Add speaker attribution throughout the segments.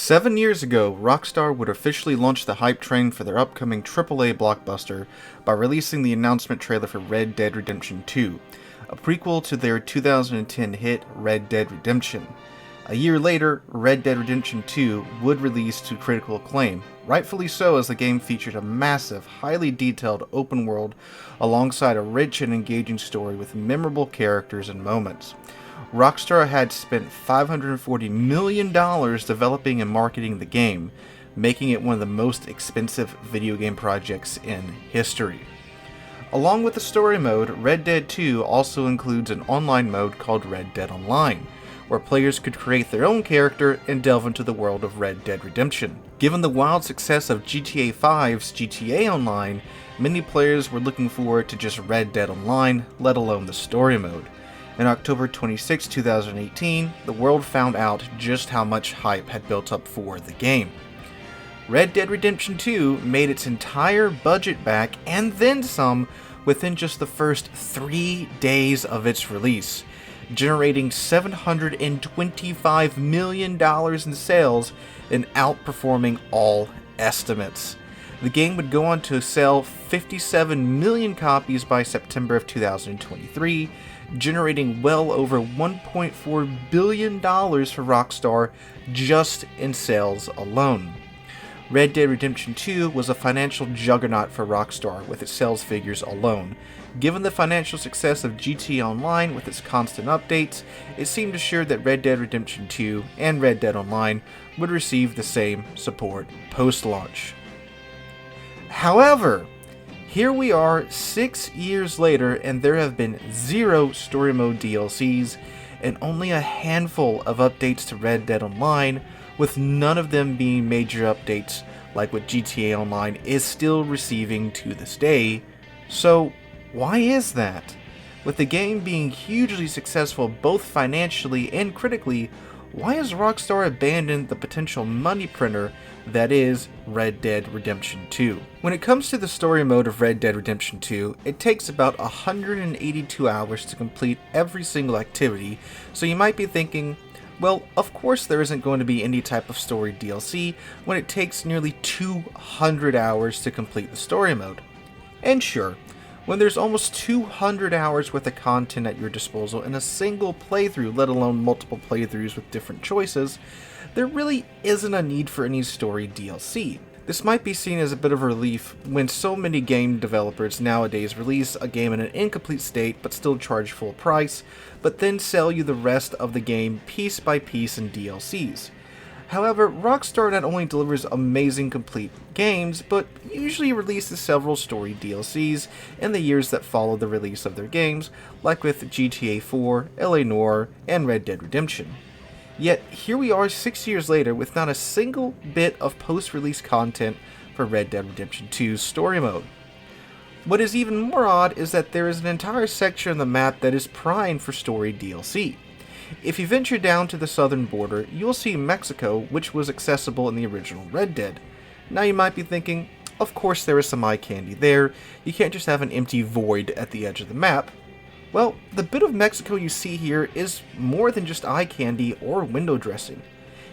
Speaker 1: 7 years ago, Rockstar would officially launch the hype train for their upcoming AAA blockbuster by releasing the announcement trailer for Red Dead Redemption 2, a prequel to their 2010 hit Red Dead Redemption. A year later, Red Dead Redemption 2 would release to critical acclaim, rightfully so, as the game featured a massive, highly detailed open world alongside a rich and engaging story with memorable characters and moments. Rockstar had spent $540 million developing and marketing the game, making it one of the most expensive video game projects in history. Along with the story mode, Red Dead 2 also includes an online mode called Red Dead Online, where players could create their own character and delve into the world of Red Dead Redemption. Given the wild success of GTA 5's GTA Online, many players were looking forward to just Red Dead Online, let alone the story mode. In October 26, 2018, the world found out just how much hype had built up for the game. Red Dead Redemption 2 made its entire budget back and then some within just the first 3 days of its release, generating $725 million in sales and outperforming all estimates. The game would go on to sell 57 million copies by September of 2023, generating well over $1.4 billion for Rockstar just in sales alone. Red Dead Redemption 2 was a financial juggernaut for Rockstar with its sales figures alone. Given the financial success of GTA Online with its constant updates, it seemed assured that Red Dead Redemption 2 and Red Dead Online would receive the same support post-launch. However, here we are 6 years later, and there have been 0 story mode DLCs and only a handful of updates to Red Dead Online, with none of them being major updates like what GTA Online is still receiving to this day. So why is that? With the game being hugely successful both financially and critically, why has Rockstar abandoned the potential money printer that is Red Dead Redemption 2? When it comes to the story mode of Red Dead Redemption 2, it takes about 182 hours to complete every single activity, so you might be thinking, well, of course there isn't going to be any type of story DLC when it takes nearly 200 hours to complete the story mode. And sure, when there's almost 200 hours worth of content at your disposal in a single playthrough, let alone multiple playthroughs with different choices, there really isn't a need for any story DLC. This might be seen as a bit of a relief when so many game developers nowadays release a game in an incomplete state but still charge full price, but then sell you the rest of the game piece by piece in DLCs. However, Rockstar not only delivers amazing complete games, but usually releases several story DLCs in the years that follow the release of their games, like with GTA 4, LA Noire, and Red Dead Redemption. Yet, here we are 6 years later with not a single bit of post-release content for Red Dead Redemption 2's story mode. What is even more odd is that there is an entire section of the map that is primed for story DLC. If you venture down to the southern border, you'll see Mexico, which was accessible in the original Red Dead. Now you might be thinking, of course there is some eye candy there, you can't just have an empty void at the edge of the map. Well, the bit of Mexico you see here is more than just eye candy or window dressing.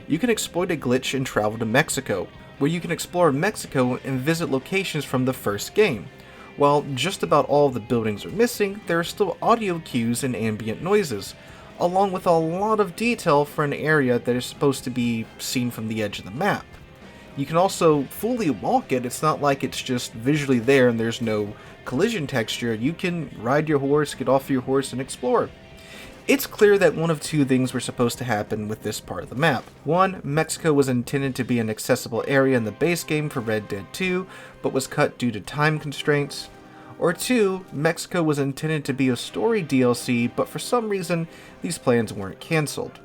Speaker 1: You can exploit a glitch and travel to Mexico, where you can explore Mexico and visit locations from the first game. While just about all of the buildings are missing, there are still audio cues and ambient noises, along with a lot of detail for an area that is supposed to be seen from the edge of the map. You can also fully walk it. It's not like it's just visually there and there's no collision texture. You can ride your horse, get off your horse, and explore. It's clear that one of two things were supposed to happen with this part of the map. One, Mexico was intended to be an accessible area in the base game for Red Dead 2, but was cut due to time constraints. Or two, Mexico was intended to be a story DLC, but for some reason, these plans weren't cancelled.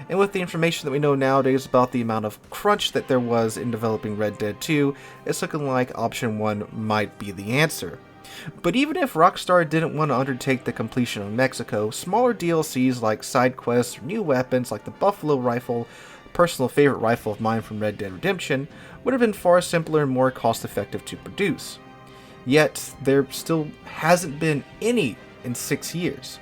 Speaker 1: And with the information that we know nowadays about the amount of crunch that there was in developing Red Dead 2, it's looking like option 1 might be the answer. But even if Rockstar didn't want to undertake the completion of Mexico, smaller DLCs like side quests or new weapons like the Buffalo Rifle, a personal favorite rifle of mine from Red Dead Redemption, would have been far simpler and more cost-effective to produce. Yet, there still hasn't been any in 6 years.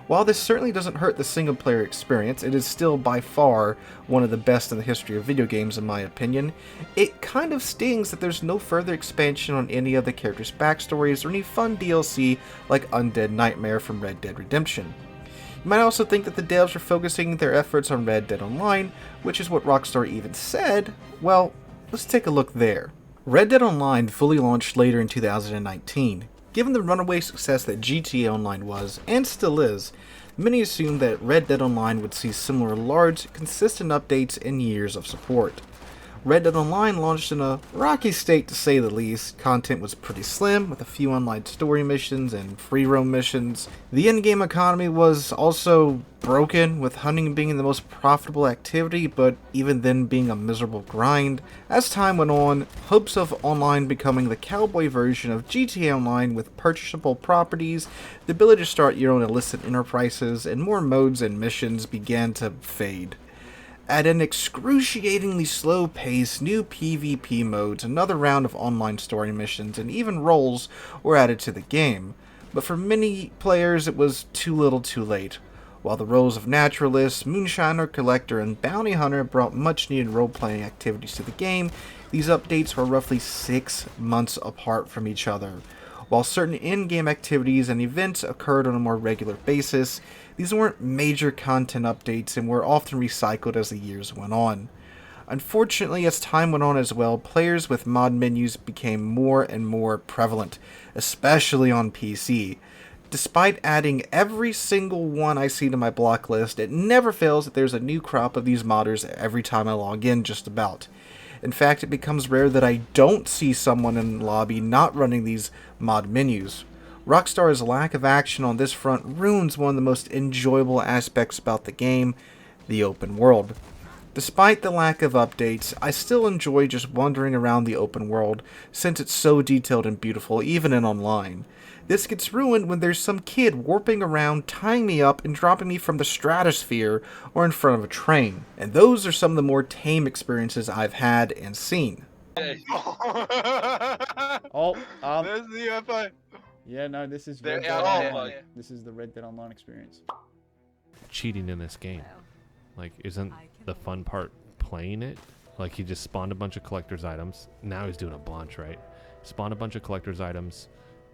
Speaker 1: While this certainly doesn't hurt the single-player experience, it is still by far one of the best in the history of video games in my opinion. It kind of stings that there's no further expansion on any of the characters' backstories or any fun DLC like Undead Nightmare from Red Dead Redemption. You might also think that the devs are focusing their efforts on Red Dead Online, which is what Rockstar even said. Well, let's take a look there. Red Dead Online fully launched later in 2019. Given the runaway success that GTA Online was, and still is, many assumed that Red Dead Online would see similar large, consistent updates and years of support. Red Dead Online launched in a rocky state to say the least. Content was pretty slim, with a few online story missions and free roam missions. The in-game economy was also broken, with hunting being the most profitable activity, but even then being a miserable grind. As time went on, hopes of online becoming the cowboy version of GTA Online with purchasable properties, the ability to start your own illicit enterprises, and more modes and missions began to fade. At an excruciatingly slow pace, new PvP modes, another round of online story missions, and even roles were added to the game. But for many players, it was too little too late. While the roles of Naturalist, Moonshiner, Collector, and Bounty Hunter brought much needed role-playing activities to the game, these updates were roughly 6 months apart from each other. While certain in-game activities and events occurred on a more regular basis, these weren't major content updates and were often recycled as the years went on. Unfortunately, as time went on as well, players with mod menus became more and more prevalent, especially on PC. Despite adding every single one I see to my block list, it never fails that there's a new crop of these modders every time I log in, just about. In fact, it becomes rare that I don't see someone in the lobby not running these mod menus. Rockstar's lack of action on this front ruins one of the most enjoyable aspects about the game, the open world. Despite the lack of updates, I still enjoy just wandering around the open world, since it's so detailed and beautiful, even in online. This gets ruined when there's some kid warping around, tying me up, and dropping me from the stratosphere or in front of a train. And those are some of the more tame experiences I've had and seen.
Speaker 2: There's the UFO.
Speaker 3: Yeah, no, this is
Speaker 2: There-
Speaker 3: Red Dead
Speaker 2: oh,
Speaker 3: Online.
Speaker 2: yeah.
Speaker 3: This is the Red Dead Online experience.
Speaker 4: Cheating in this game. Like, isn't the fun part playing it? Like, he just spawned a bunch of collector's items. Now he's doing a bunch, right? Spawned a bunch of collector's items,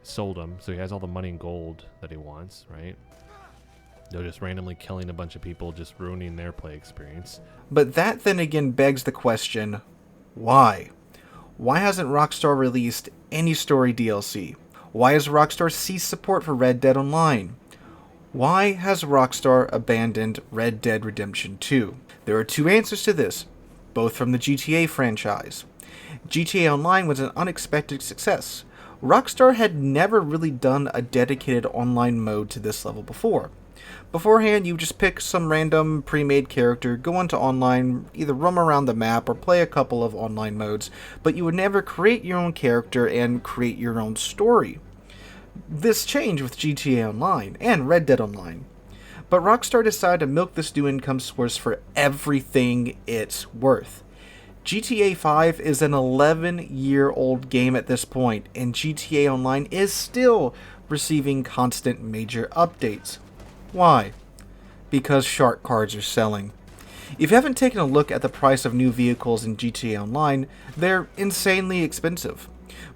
Speaker 4: sold them, so he has all the money and gold that he wants, right? They're just randomly killing a bunch of people, just ruining their play experience.
Speaker 1: But that then again begs the question, why? Why hasn't Rockstar released any story DLC? Why has Rockstar ceased support for Red Dead Online? Why has Rockstar abandoned Red Dead Redemption 2? There are two answers to this, both from the GTA franchise. GTA Online was an unexpected success. Rockstar had never really done a dedicated online mode to this level before. Beforehand, you just pick some random pre-made character, go into online, either roam around the map or play a couple of online modes, but you would never create your own character and create your own story. This changed with GTA Online and Red Dead Online. But Rockstar decided to milk this new income source for everything it's worth. GTA 5 is an 11-year-old game at this point, and GTA Online is still receiving constant major updates. Why? Because shark cards are selling. If you haven't taken a look at the price of new vehicles in GTA Online, they're insanely expensive.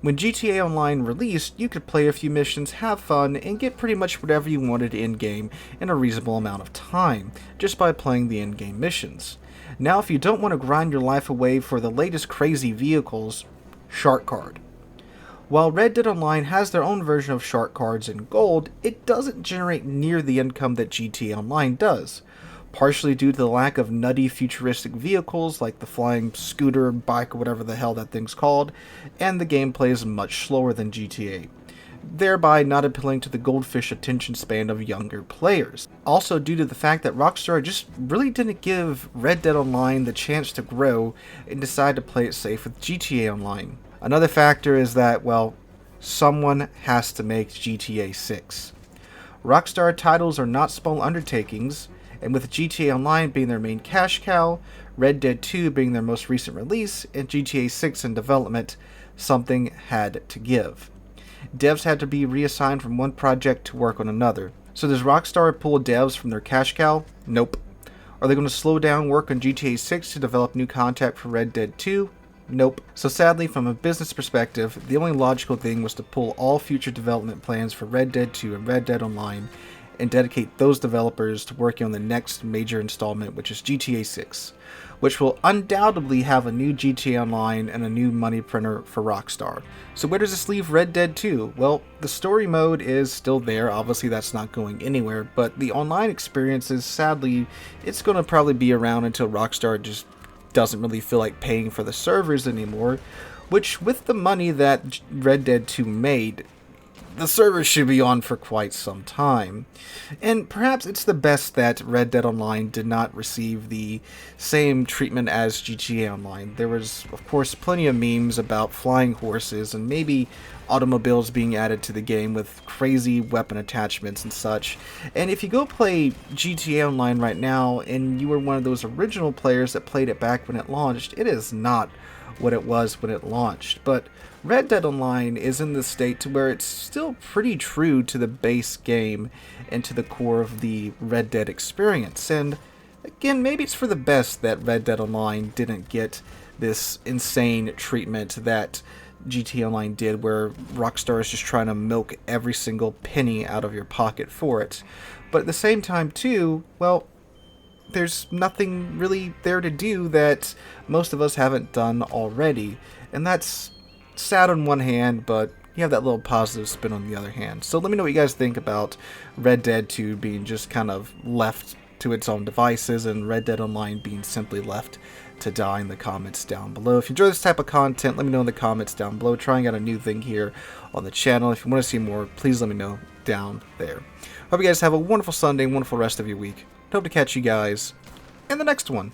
Speaker 1: When GTA Online released, you could play a few missions, have fun, and get pretty much whatever you wanted in-game in a reasonable amount of time, just by playing the in-game missions. Now if you don't want to grind your life away for the latest crazy vehicles, shark card. While Red Dead Online has their own version of shark cards in gold, it doesn't generate near the income that GTA Online does. Partially due to the lack of nutty futuristic vehicles like the flying scooter, bike, or whatever the hell that thing's called, and the gameplay is much slower than GTA, thereby not appealing to the goldfish attention span of younger players. Also due to the fact that Rockstar just really didn't give Red Dead Online the chance to grow and decided to play it safe with GTA Online. Another factor is that, well, someone has to make GTA 6. Rockstar titles are not small undertakings, and with GTA Online being their main cash cow, Red Dead 2 being their most recent release, and GTA 6 in development, something had to give. Devs had to be reassigned from one project to work on another. So does Rockstar pull devs from their cash cow? Nope. Are they going to slow down work on GTA 6 to develop new content for Red Dead 2? Nope. So sadly, from a business perspective, the only logical thing was to pull all future development plans for Red Dead 2 and Red Dead Online and dedicate those developers to working on the next major installment, which is GTA 6, which will undoubtedly have a new GTA Online and a new money printer for Rockstar. So where does this leave Red Dead 2? Well, the story mode is still there, obviously that's not going anywhere, but the online experience is, sadly, it's going to probably be around until Rockstar just doesn't really feel like paying for the servers anymore, which with the money that Red Dead 2 made, the servers should be on for quite some time. And perhaps it's the best that Red Dead Online did not receive the same treatment as GTA Online. There was, of course, plenty of memes about flying horses and maybe automobiles being added to the game with crazy weapon attachments and such. And if you go play GTA Online right now and you were one of those original players that played it back when it launched, it is not what it was when it launched. But Red Dead Online is in the state to where it's still pretty true to the base game and to the core of the Red Dead experience. And again, maybe it's for the best that Red Dead Online didn't get this insane treatment that GTA Online did, where Rockstar is just trying to milk every single penny out of your pocket for it. But at the same time too, well, there's nothing really there to do that most of us haven't done already. And that's sad on one hand, but you have that little positive spin on the other hand. So let me know what you guys think about Red Dead 2 being just kind of left to its own devices and Red Dead Online being simply left to die in the comments down below. If you enjoy this type of content, let me know in the comments down below. Trying out a new thing here on the channel. If you want to see more, please let me know down there. Hope you guys have a wonderful Sunday, wonderful rest of your week. Hope to catch you guys in the next one.